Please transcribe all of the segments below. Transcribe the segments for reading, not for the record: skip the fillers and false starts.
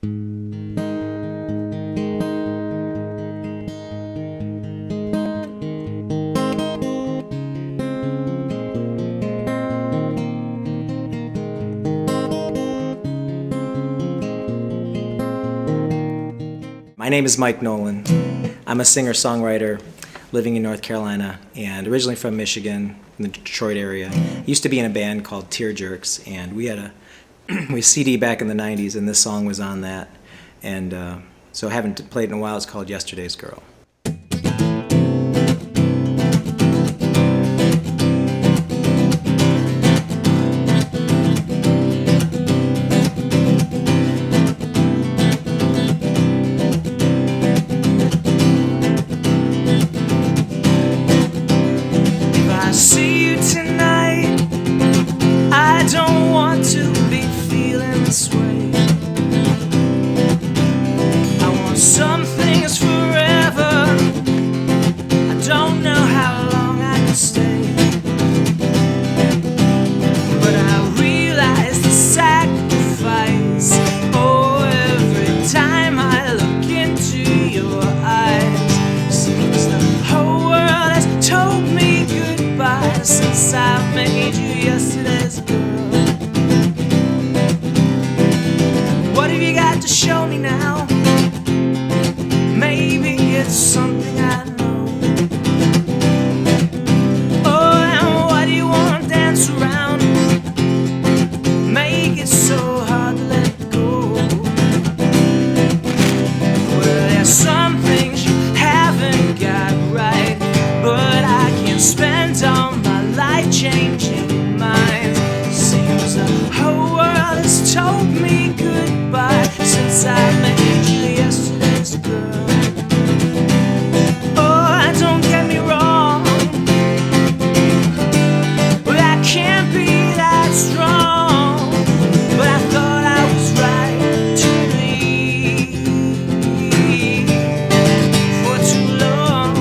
My name is Mike Nolan. I'm a singer-songwriter living in North Carolina and originally from Michigan in the Detroit area. I used to be in a band called Tear Jerks, and we had a CD back in the 90s, and this song was on that. And so I haven't played in a while. It's called Yesterday's Girl. See you tonight. I don't want to be feeling this way. I want some things forever. I don't know how long I can stay, but I realize the sacrifice. Oh, every time I look into your eyes, seems the whole world has told me goodbye since I made you yesterday's girl. What have you got to show me now? Maybe it's something I know. Oh, and what do you want to dance around? Make it so hard to let go. Well, there's some things you haven't got right, but I can't spend all my life changing minds. Seems the whole world has told me goodbye since I made you yesterday's girl. Oh, don't get me wrong, but I can't be that strong. But I thought I was right to leave for too long.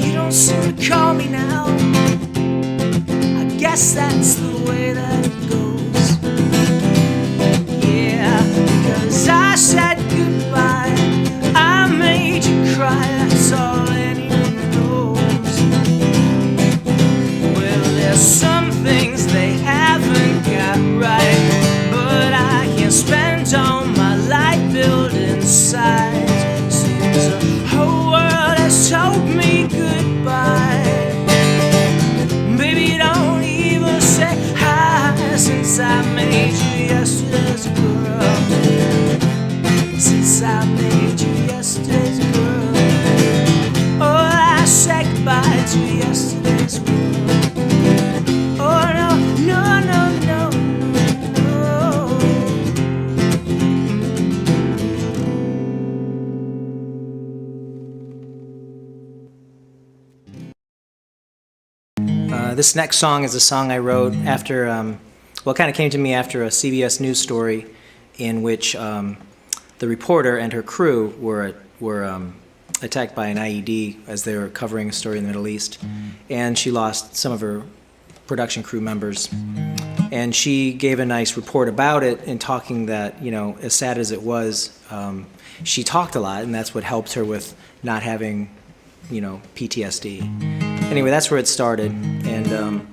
You don't seem to call me now. I guess that's the way that it goes. Yeah, because I said goodbye, I made you cry, that's all anyone knows. Well, there's some things they haven't got right, but I can't spend all my life building sides. Seems the whole world has told me goodbye. Baby, you don't even say hi since I made you yesterday's girl. Since I made you yesterday's girl. Oh, I said goodbye to yesterday's girl. Oh, no, no, no, no, This next song is a song I wrote after, well, it kind of came to me after a CBS News story in which the reporter and her crew were attacked by an IED as they were covering a story in the Middle East, and she lost some of her production crew members. And she gave a nice report about it in talking that, you know, as sad as it was, she talked a lot, and that's what helped her with not having, you know, PTSD. Anyway, that's where it started, and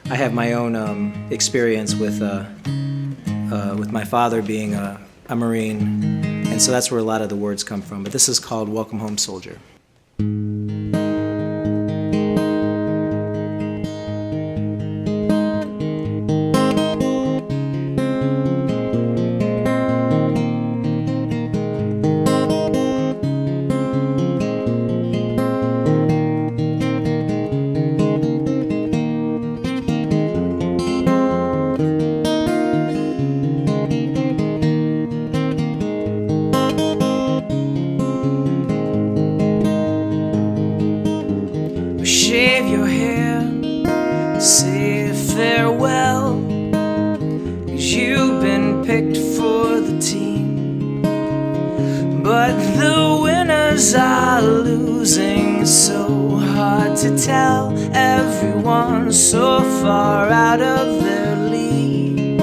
I have my own experience with my father being a Marine, and so that's where a lot of the words come from. But this is called Welcome Home, Soldier. shave your hair, say farewell, 'cause you've been picked for the team. But the winners are losing, so hard to tell. everyone's so far out of their league.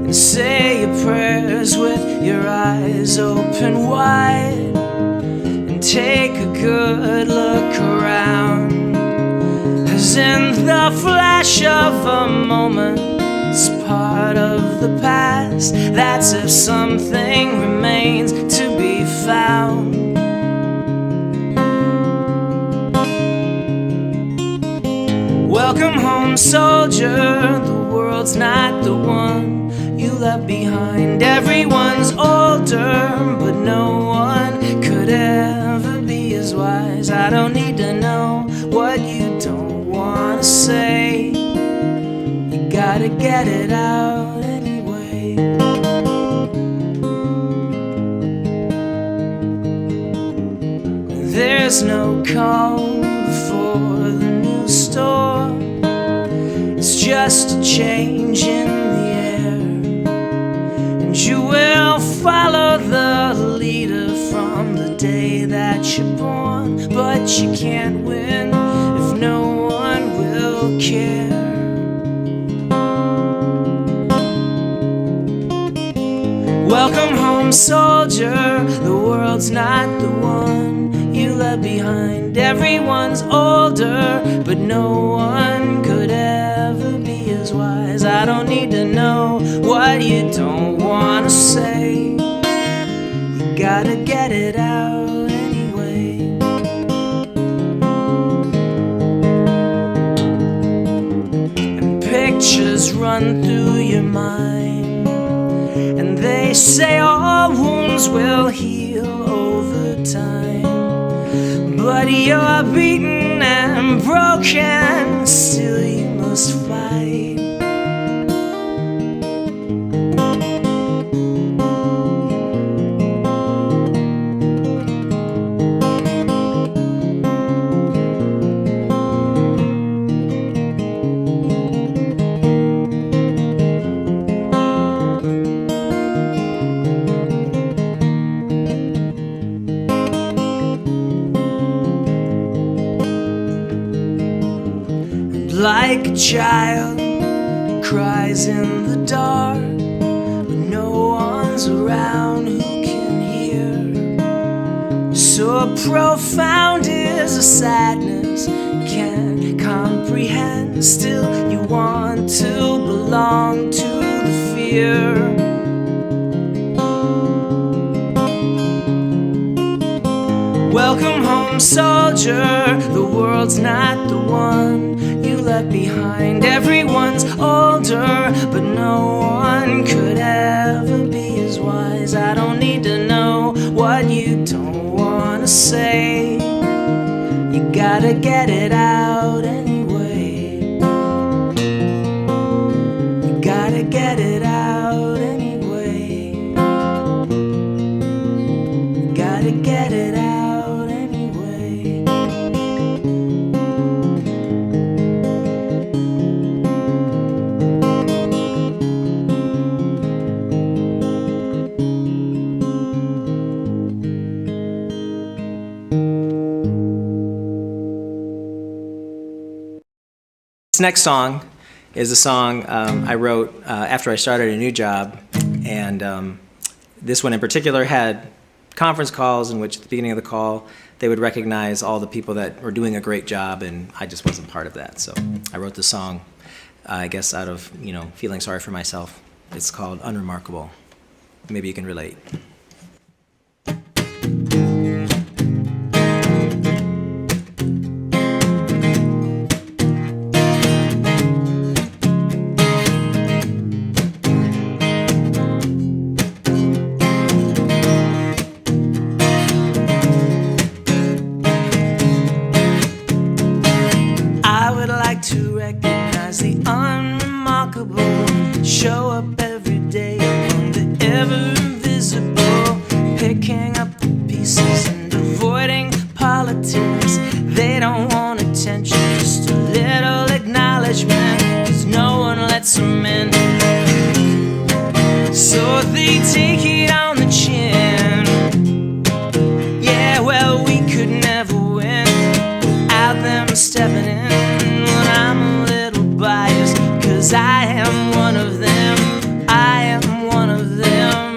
And say your prayers with your eyes open wide, and take a good look around, as in the flash of a moment, it's part of the past. That's if something remains to be found. Welcome home, soldier, the world's not the one you left behind. Everyone's older, but no one could ever be as wise. I don't need to know what you don't want to say. You gotta get it out anyway. There's no calm before the new storm. It's just a change in the air, and you will follow the leader from the day that you're born. But you can't win if no one will care. Welcome home, soldier, the world's not the one you left behind. Everyone's older, but no one could ever be as wise. I don't need to know what you don't want to say. You gotta get it out anyway. And pictures run through your mind, and they say all wounds will heal over time. But you're beaten and broken, still you must fight. Like a child cries in the dark, but no one's around who can hear. So profound is the sadness, can't comprehend. Still you want to belong to the fear. Welcome home, soldier, the world's not the one you left behind. Everyone's older, but no one could ever be as wise. I don't need to know what you don't want to say. You gotta get it out anyway. You gotta get it out anyway. You gotta get it out. This next song is a song I wrote after I started a new job, and this one in particular had conference calls in which at the beginning of the call they would recognize all the people that were doing a great job, and I just wasn't part of that. So I wrote the song, I guess out of feeling sorry for myself. It's called Unremarkable. Maybe you can relate. To recognize the unremarkable, show up every day among the ever invisible, picking up the pieces and avoiding politics. They don't want attention, just a little acknowledgement, 'cause no one lets them in. So they take it on the chin. Yeah, well, we could never win without stepping in when I'm a little biased, 'cause I am one of them, I am one of them.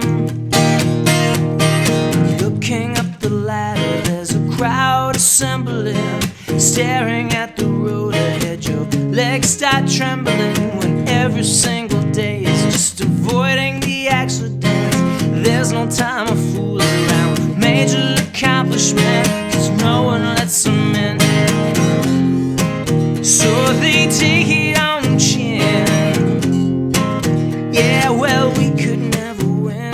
Looking up the ladder, there's a crowd assembling, staring at the road ahead. Your legs start trembling when every single day is just avoiding the accidents. There's no time to fool around with major accomplishment, 'cause no one lets them in. So they take it on the chin. Yeah, well, we could never win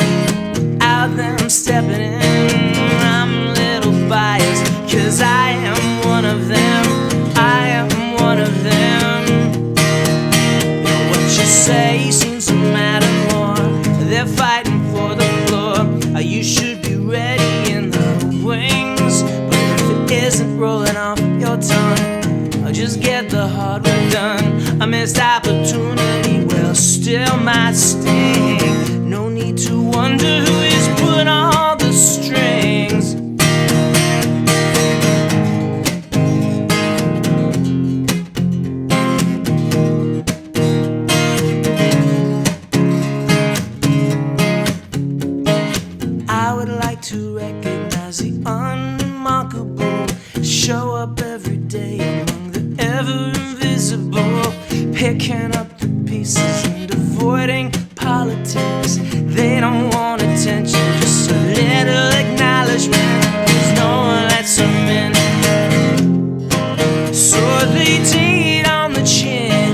without them stepping in. I'm a little biased, 'cause I am one of them, I am one of them. What you say seems to matter more. They're fighting for the floor. You should be ready in the wings, but if it isn't rolling off your tongue, I'll just get the hard work done. A missed opportunity, well, still might sting. No need to wonder who is pulling all the strings. I would like to recognize the unremarkable, show up every day among the ever-invisible, picking up the pieces and avoiding politics. They don't want attention, just a little acknowledgement, 'cause no one lets them in. So they take it on the chin.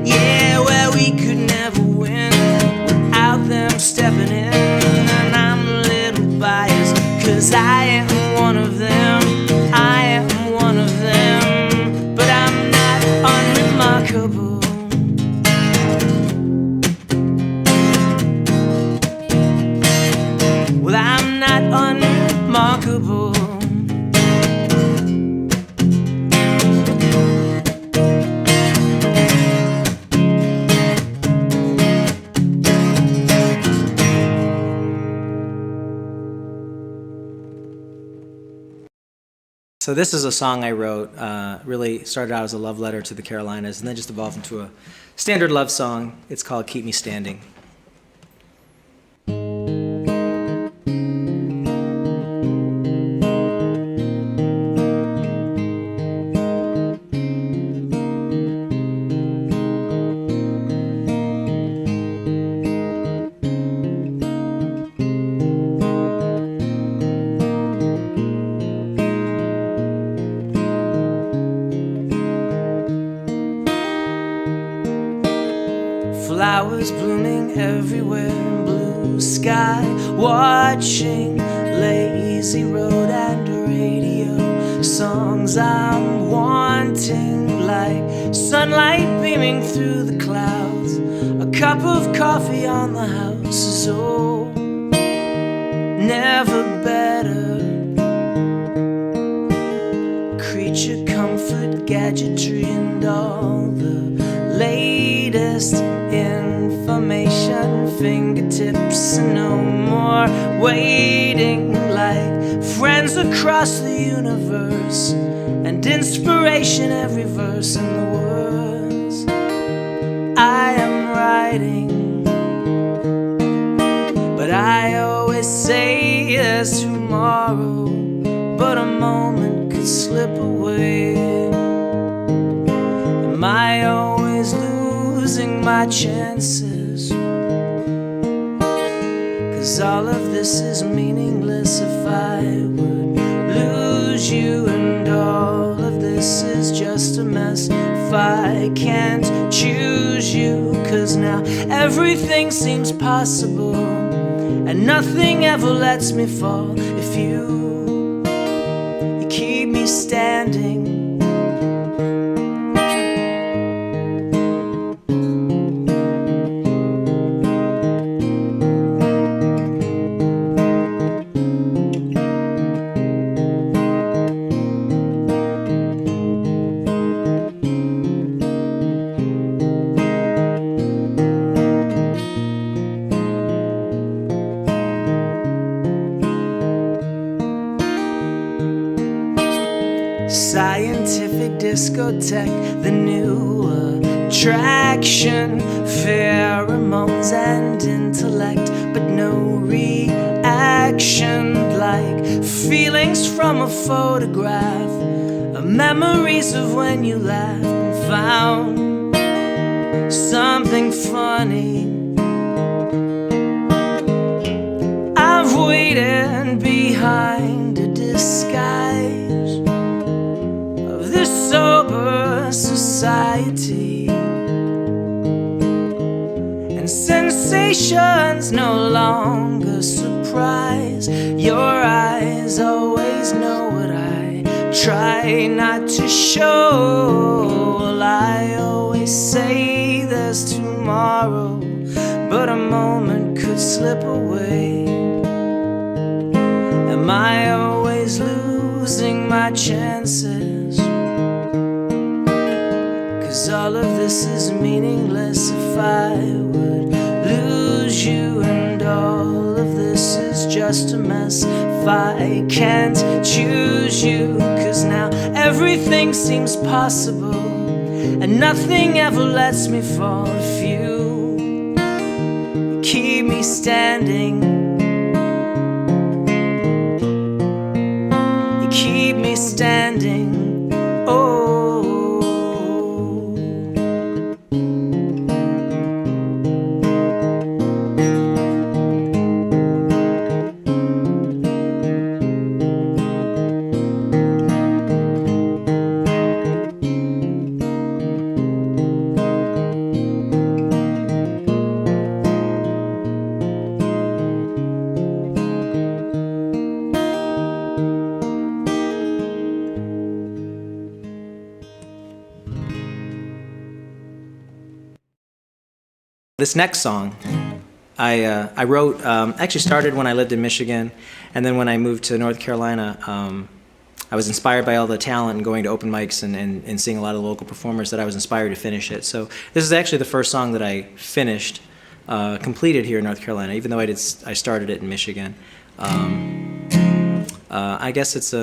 Yeah, well, we could never win without them stepping in. And I'm a little biased, 'cause I am one of them, I am one of them. But I'm not unremarkable. Well, I'm not unremarkable. So this is a song I wrote, really started out as a love letter to the Carolinas and then just evolved into a standard love song. It's called Keep Me Standing. Flowers blooming everywhere, blue sky, watching lazy road and radio. Songs I'm wanting, like sunlight beaming through the clouds. A cup of coffee on the house is oh, never better. Creature comfort, gadgetry, and all the latest information, fingertips, and no more waiting, like friends across the universe, and inspiration every verse in the words I am writing. But I always say there's tomorrow, but a moment could slip away. Am I always losing my chances? 'Cause all of this is meaningless if I would lose you, and all of this is just a mess if I can't choose you. 'Cause now everything seems possible, and nothing ever lets me fall if you keep me standing. scientific discotheque, the new attraction, pheromones and intellect, but no reaction, like feelings from a photograph, memories of when you laughed and found something funny. I've waited behind a disguise of this sober society, and sensations no longer surprise. Your eyes always know what I try not to show. Well, I always say there's tomorrow, but a moment could slip away. Am I always losing my chances? 'Cause all of this is meaningless if I would lose you, and all of this is just a mess if I can't choose you. 'Cause now everything seems possible, and nothing ever lets me fall if you keep me standing. You keep me standing. Oh. This next song, I wrote, actually started when I lived in Michigan, and then when I moved to North Carolina, I was inspired by all the talent and going to open mics and seeing a lot of local performers that I was inspired to finish it. So this is actually the first song that I finished, completed here in North Carolina, even though I started it in Michigan. I guess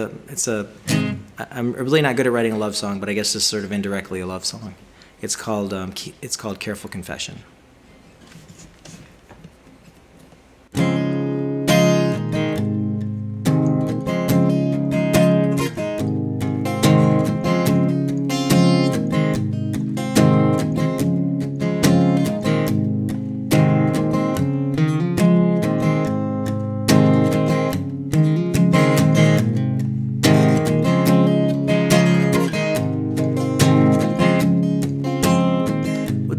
I'm really not good at writing a love song, but I guess it's sort of indirectly a love song. It's called Careful Confession.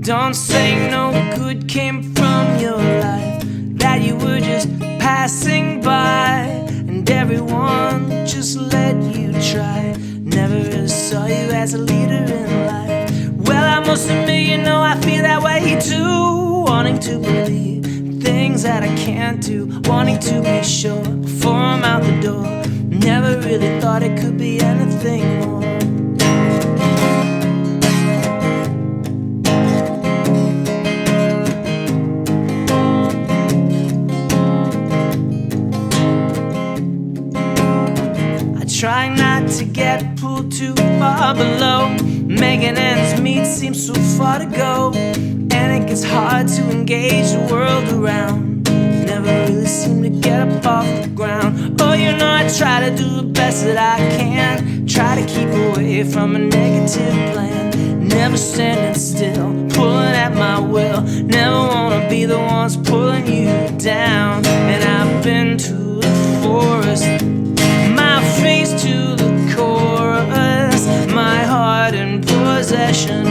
Don't say no good came from your life, that you were just passing by, and everyone just let you try. Never really saw you as a leader in life. Well, I must admit, you know, I feel that way too. Wanting to believe things that I can't do, wanting to be sure before I'm out the door. Never really thought it could be anything more. Try not to get pulled too far below. Making ends meet seems so far to go, and it gets hard to engage the world around. Never really seem to get up off the ground. Oh, you know, I try to do the best that I can. Try to keep away from a negative plan. Never standing still, pulling at my will. Never wanna be the ones pulling you down. And I've been to the forest, my face to the chorus, my heart in possession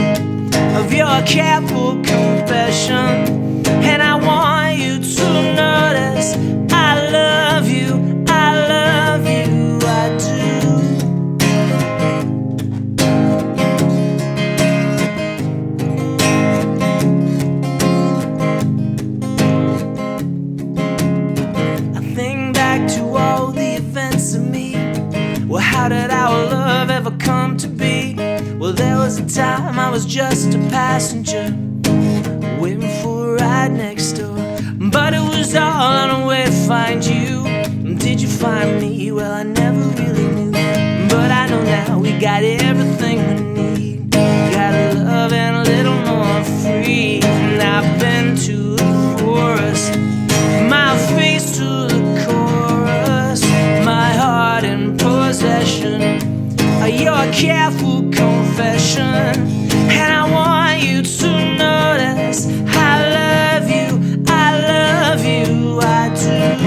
of your careful confession. And I want you to notice I love you, I love you, I do. I think back to all the events of me. Well, how did our love ever come to be? Well, there was a time I was just a passenger, waiting for a ride next door. But it was all on a way to find you. Did you find me? Well, I never really knew. But I know now we got everything we need. Got love and a little more free. And I've been to the forest, my face to the chorus, my heart in possession of your careful confession. And I want you to notice I love you, I love you, I do.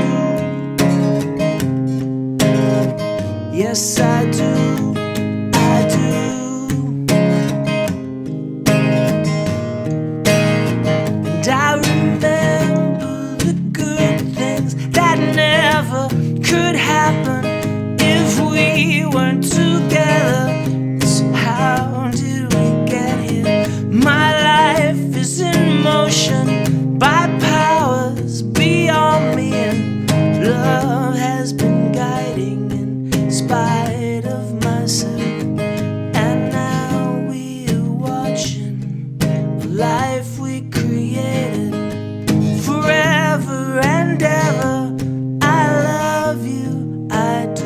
Yes, I do, I do. And I remember the good things that never could happen if we weren't together. So how did we get here? My life is in motion by powers beyond me, and love has been guiding in spite of myself. And now we are watching the life we created forever and ever. I love you, I do.